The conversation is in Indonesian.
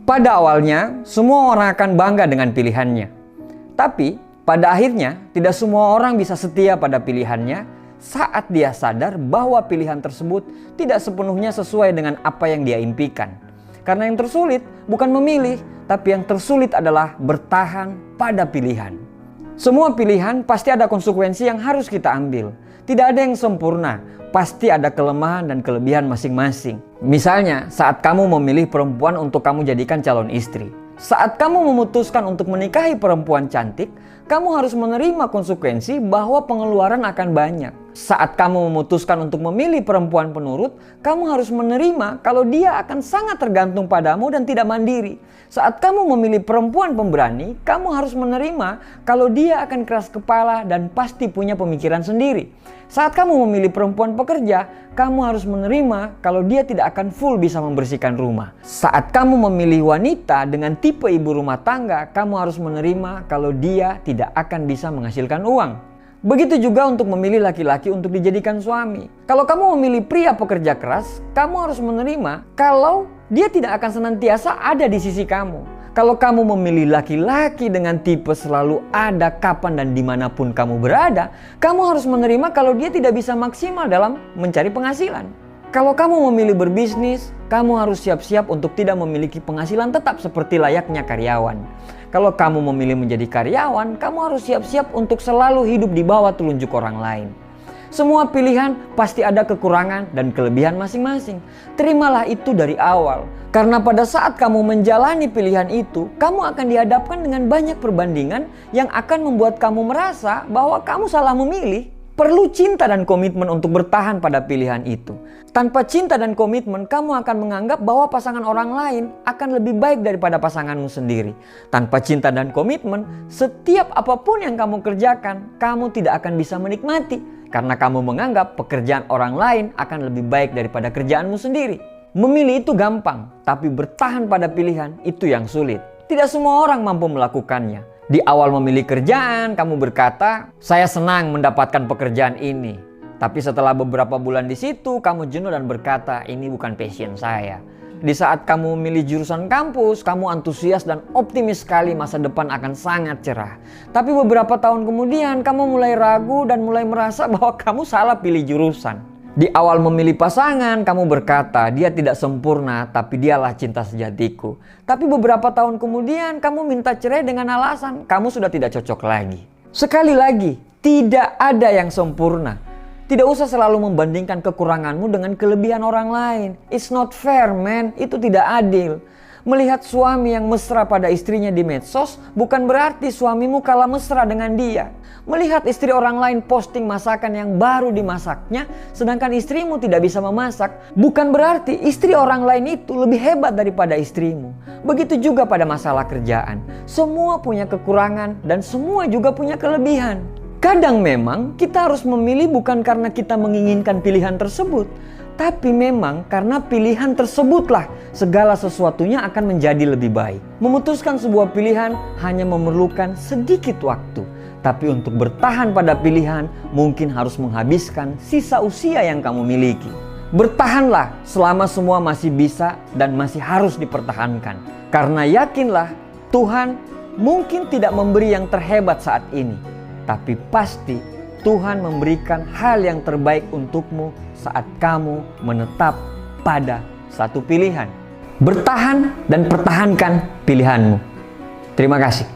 Pada awalnya, semua orang akan bangga dengan pilihannya. Tapi, pada akhirnya, tidak semua orang bisa setia pada pilihannya saat dia sadar bahwa pilihan tersebut tidak sepenuhnya sesuai dengan apa yang dia impikan. Karena yang tersulit bukan memilih, tapi yang tersulit adalah bertahan pada pilihan. Semua pilihan pasti ada konsekuensi yang harus kita ambil. Tidak ada yang sempurna, pasti ada kelemahan dan kelebihan masing-masing. Misalnya, saat kamu memilih perempuan untuk kamu jadikan calon istri. Saat kamu memutuskan untuk menikahi perempuan cantik, kamu harus menerima konsekuensi bahwa pengeluaran akan banyak. Saat kamu memutuskan untuk memilih perempuan penurut, kamu harus menerima kalau dia akan sangat tergantung padamu dan tidak mandiri. Saat kamu memilih perempuan pemberani, kamu harus menerima kalau dia akan keras kepala dan pasti punya pemikiran sendiri. Saat kamu memilih perempuan pekerja, kamu harus menerima kalau dia tidak akan full bisa membersihkan rumah. Saat kamu memilih wanita dengan tipe ibu rumah tangga, kamu harus menerima kalau dia tidak akan bisa menghasilkan uang. Begitu juga untuk memilih laki-laki untuk dijadikan suami. Kalau kamu memilih pria pekerja keras, kamu harus menerima kalau dia tidak akan senantiasa ada di sisi kamu. Kalau kamu memilih laki-laki dengan tipe selalu ada kapan dan dimanapun kamu berada, kamu harus menerima kalau dia tidak bisa maksimal dalam mencari penghasilan. Kalau kamu memilih berbisnis, kamu harus siap-siap untuk tidak memiliki penghasilan tetap seperti layaknya karyawan. Kalau kamu memilih menjadi karyawan, kamu harus siap-siap untuk selalu hidup di bawah telunjuk orang lain. Semua pilihan pasti ada kekurangan dan kelebihan masing-masing. Terimalah itu dari awal. Karena pada saat kamu menjalani pilihan itu, kamu akan dihadapkan dengan banyak perbandingan yang akan membuat kamu merasa bahwa kamu salah memilih. Perlu cinta dan komitmen untuk bertahan pada pilihan itu. Tanpa cinta dan komitmen, kamu akan menganggap bahwa pasangan orang lain akan lebih baik daripada pasanganmu sendiri. Tanpa cinta dan komitmen, setiap apapun yang kamu kerjakan, kamu tidak akan bisa menikmati. Karena kamu menganggap pekerjaan orang lain akan lebih baik daripada kerjaanmu sendiri. Memilih itu gampang, tapi bertahan pada pilihan itu yang sulit. Tidak semua orang mampu melakukannya. Di awal memilih kerjaan, kamu berkata, saya senang mendapatkan pekerjaan ini. Tapi setelah beberapa bulan di situ, kamu jenuh dan berkata, ini bukan passion saya. Di saat kamu memilih jurusan kampus, kamu antusias dan optimis sekali masa depan akan sangat cerah. Tapi beberapa tahun kemudian, kamu mulai ragu dan mulai merasa bahwa kamu salah pilih jurusan. Di awal memilih pasangan, kamu berkata, dia tidak sempurna, tapi dialah cinta sejatiku. Tapi beberapa tahun kemudian, kamu minta cerai dengan alasan kamu sudah tidak cocok lagi. Sekali lagi, tidak ada yang sempurna. Tidak usah selalu membandingkan kekuranganmu dengan kelebihan orang lain. It's not fair, man. Itu tidak adil. Melihat suami yang mesra pada istrinya di medsos bukan berarti suamimu kalah mesra dengan dia. Melihat istri orang lain posting masakan yang baru dimasaknya sedangkan istrimu tidak bisa memasak bukan berarti istri orang lain itu lebih hebat daripada istrimu. Begitu juga pada masalah kerjaan. Semua punya kekurangan dan semua juga punya kelebihan. Kadang memang kita harus memilih bukan karena kita menginginkan pilihan tersebut, tapi memang karena pilihan tersebutlah segala sesuatunya akan menjadi lebih baik. Memutuskan sebuah pilihan hanya memerlukan sedikit waktu. Tapi untuk bertahan pada pilihan mungkin harus menghabiskan sisa usia yang kamu miliki. Bertahanlah selama semua masih bisa dan masih harus dipertahankan. Karena yakinlah Tuhan mungkin tidak memberi yang terhebat saat ini. Tapi pasti Tuhan memberikan hal yang terbaik untukmu saat kamu menetap pada satu pilihan. Bertahan dan pertahankan pilihanmu. Terima kasih.